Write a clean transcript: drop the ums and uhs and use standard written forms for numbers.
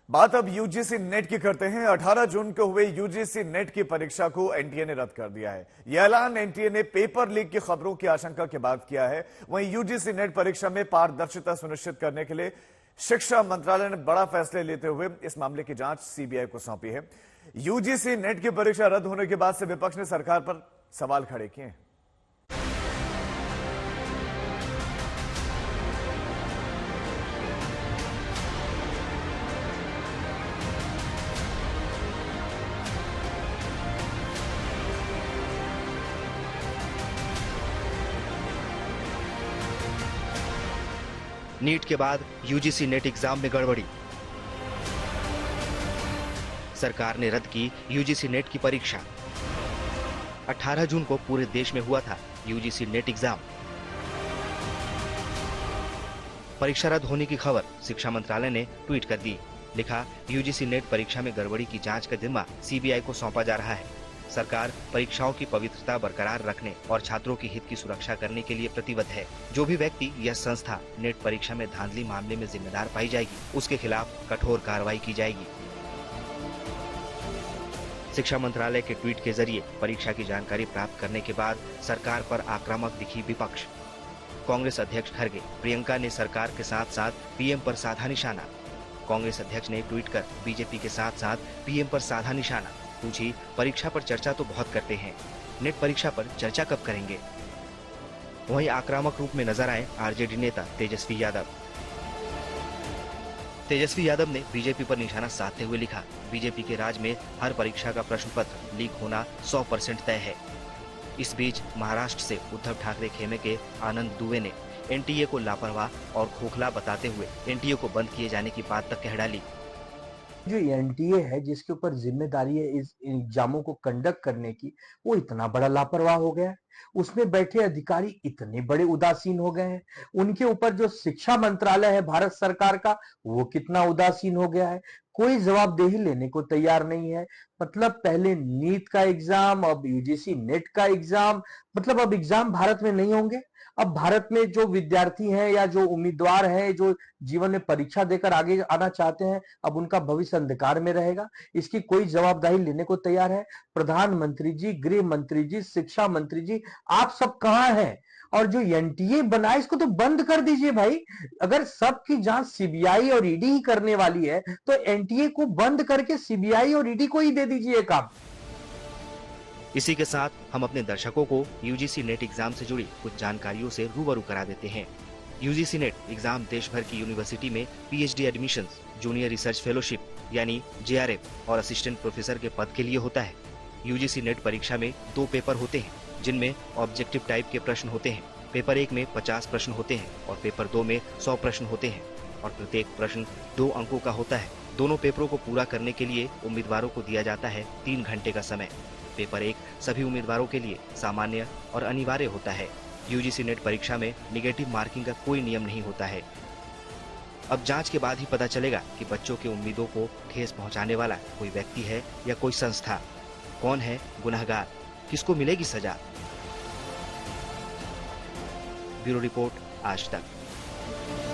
बात अब UGC net की करते हैं। 18 जून को हुए यूजीसी नेट की परीक्षा को एनटीए ने रद्द कर दिया है। यह ऐलान एनटीए ने पेपर लीक की खबरों की आशंका के बाद किया है। वहीं यूजीसी नेट परीक्षा में पारदर्शिता सुनिश्चित करने के लिए शिक्षा मंत्रालय ने बड़ा फैसले लेते हुए इस मामले की जांच सीबीआई को सौंपी है। यूजीसी नेट की परीक्षा रद्द होने के बाद से विपक्ष ने सरकार पर सवाल खड़े किए हैं। नीट के बाद यूजीसी नेट एग्जाम में गड़बड़ी। सरकार ने रद्द की यूजीसी नेट की परीक्षा। 18 जून को पूरे देश में हुआ था यूजीसी नेट एग्जाम। परीक्षा रद्द होने की खबर शिक्षा मंत्रालय ने ट्वीट कर दी। लिखा, यूजीसी नेट परीक्षा में गड़बड़ी की जांच का जिम्मा सीबीआई को सौंपा जा रहा है। सरकार परीक्षाओं की पवित्रता बरकरार रखने और छात्रों के हित की सुरक्षा करने के लिए प्रतिबद्ध है। जो भी व्यक्ति या संस्था नेट परीक्षा में धांधली मामले में जिम्मेदार पाई जाएगी, उसके खिलाफ कठोर कार्रवाई की जाएगी। शिक्षा मंत्रालय के ट्वीट के जरिए परीक्षा की जानकारी प्राप्त करने के बाद सरकार पर आक्रामक दिखी विपक्ष। कांग्रेस अध्यक्ष खड़गे, प्रियंका ने सरकार के साथ साथ पीएम पर साधा निशाना। कांग्रेस अध्यक्ष ने ट्वीट कर बीजेपी के साथ साथ पीएम पर साधा निशाना। पूछी, परीक्षा पर चर्चा तो बहुत करते हैं, नेट परीक्षा पर चर्चा कब करेंगे? वहीं आक्रामक रूप में नजर आए आरजेडी नेता तेजस्वी यादव। तेजस्वी यादव ने बीजेपी पर निशाना साधते हुए लिखा, बीजेपी के राज में हर परीक्षा का प्रश्न पत्र लीक होना 100% तय है। इस बीच महाराष्ट्र से उद्धव ठाकरे खेमे के आनंद दुबे ने एनटीए को लापरवाह और खोखला बताते हुए एनटीए को बंद किए जाने की बात तक कह डाली। जो एनटीए है जिसके ऊपर जिम्मेदारी है इस एग्जामों को कंडक्ट करने की, वो इतना बड़ा लापरवाह हो गया है। उसमें बैठे अधिकारी इतने बड़े उदासीन हो गए हैं। उनके ऊपर जो शिक्षा मंत्रालय है भारत सरकार का, वो कितना उदासीन हो गया है। कोई जवाबदेही लेने को तैयार नहीं है। मतलब पहले नीट का एग्जाम, अब यूजीसी नेट का एग्जाम। मतलब अब एग्जाम भारत में नहीं होंगे। अब भारत में जो विद्यार्थी हैं या जो उम्मीदवार हैं, जो जीवन में परीक्षा देकर आगे आना चाहते हैं, अब उनका भविष्य अंधकार में रहेगा। इसकी कोई जवाबदारी लेने को तैयार है? प्रधानमंत्री जी, गृह मंत्री जी, शिक्षा मंत्री जी, आप सब कहां हैं? और जो एनटीए बना इसको तो बंद कर दीजिए भाई। अगर सबकी जांच सीबीआई और ईडी ही करने वाली है तो एनटीए को बंद करके सीबीआई और ईडी को ही दे दीजिए काम। इसी के साथ हम अपने दर्शकों को यूजीसी नेट एग्जाम से जुड़ी कुछ जानकारियों से रूबरू करा देते हैं। यूजीसी नेट एग्जाम देश भर की यूनिवर्सिटी में PhD admissions, junior research fellowship यानी जेआरएफ और असिस्टेंट प्रोफेसर के पद के लिए होता है। यूजीसी नेट परीक्षा में 2 पेपर होते हैं, जिनमें ऑब्जेक्टिव टाइप के प्रश्न होते हैं। पेपर 1 में 50 प्रश्न होते हैं और पेपर 2 में 100 प्रश्न होते हैं और प्रत्येक प्रश्न 2 अंकों का होता है। दोनों पेपरों को पूरा करने के लिए उम्मीदवारों को दिया जाता है 3 घंटे का समय। पेपर 1 सभी उम्मीदवारों के लिए सामान्य और अनिवार्य होता है। यूजीसी नेट परीक्षा में निगेटिव मार्किंग का कोई नियम नहीं होता है। अब जांच के बाद ही पता चलेगा कि बच्चों के उम्मीदों को ठेस पहुंचाने वाला कोई व्यक्ति है या कोई संस्था। कौन है गुनहगार, किसको मिलेगी सजा? ब्यूरो रिपोर्ट, आज तक।